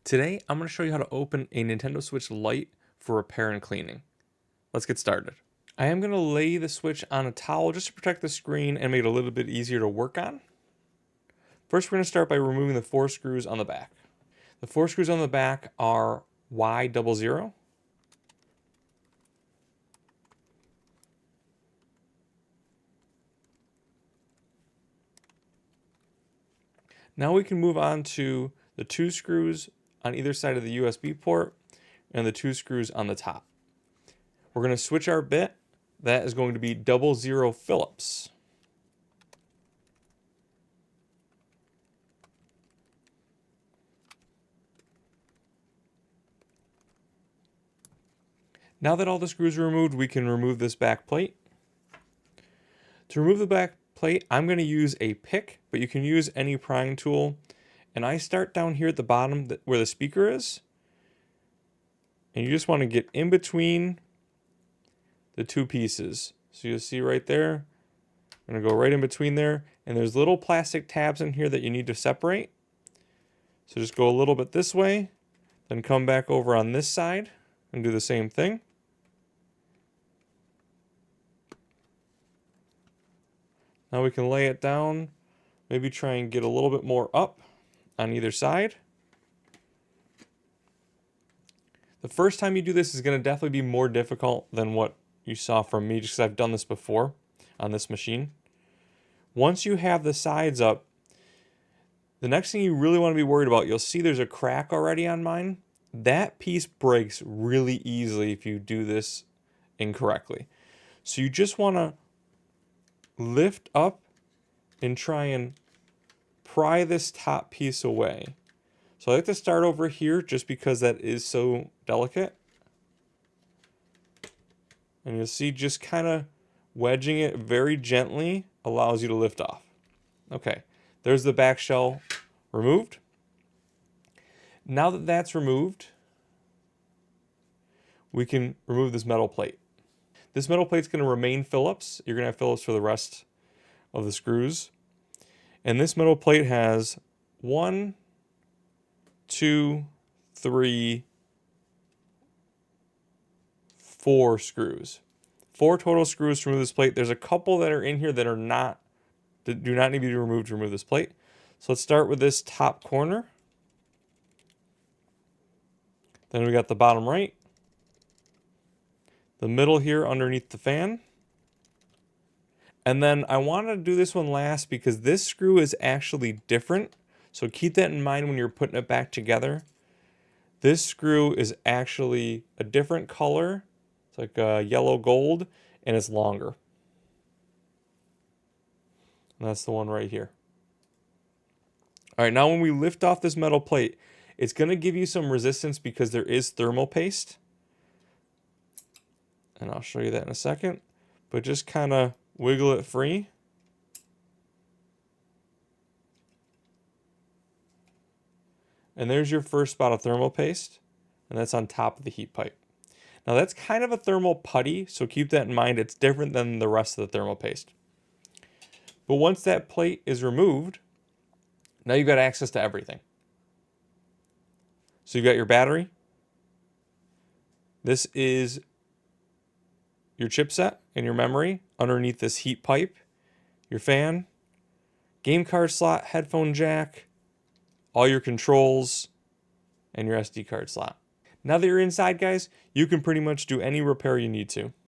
Today, I'm going to show you how to open a Nintendo Switch Lite for repair and cleaning. Let's get started. I am going to lay the Switch on a towel just to protect the screen and make it a little bit easier to work on. First, we're going to start by removing the 4 screws on the back. The 4 screws on the back are Y00. Now we can move on to the 2 screws on either side of the USB port and the 2 screws on the top. We're going to switch our bit. That is going to be 00 Phillips. Now that all the screws are removed, we can remove this back plate. To remove the back plate, I'm going to use a pick, but you can use any prying tool. And I start down here at the bottom where the speaker is. And you just want to get in between the 2 pieces. So you'll see right there, I'm going to go right in between there. And there's little plastic tabs in here that you need to separate. So just go a little bit this way, then come back over on this side and do the same thing. Now we can lay it down, maybe try and get a little bit more up on either side. The first time you do this is going to definitely be more difficult than what you saw from me, just because I've done this before on this machine. Once you have the sides up, the next thing you really want to be worried about, you'll see there's a crack already on mine. That piece breaks really easily if you do this incorrectly. So you just want to lift up and try and pry this top piece away. So I like to start over here just because that is so delicate. And you'll see just kind of wedging it very gently allows you to lift off. Okay, there's the back shell removed. Now that that's removed, we can remove this metal plate. This metal plate's going to remain Phillips. You're going to have Phillips for the rest of the screws. And this metal plate has 1, 2, 3, 4 screws. 4 total screws to remove this plate. There's a couple that are in here that do not need to be removed to remove this plate. So let's start with this top corner. Then we got the bottom right. The middle here underneath the fan. And then I wanted to do this one last because this screw is actually different. So keep that in mind when you're putting it back together. This screw is actually a different color. It's like a yellow gold and it's longer. And that's the one right here. All right, now when we lift off this metal plate, it's going to give you some resistance because there is thermal paste. And I'll show you that in a second. But just kind of wiggle it free. And there's your first spot of thermal paste. And that's on top of the heat pipe. Now that's kind of a thermal putty, so keep that in mind. It's different than the rest of the thermal paste. But once that plate is removed, now you've got access to everything. So you've got your battery. This is your chipset and your memory underneath this heat pipe, your fan, game card slot, headphone jack, all your controls, and your SD card slot. Now that you're inside, guys, you can pretty much do any repair you need to.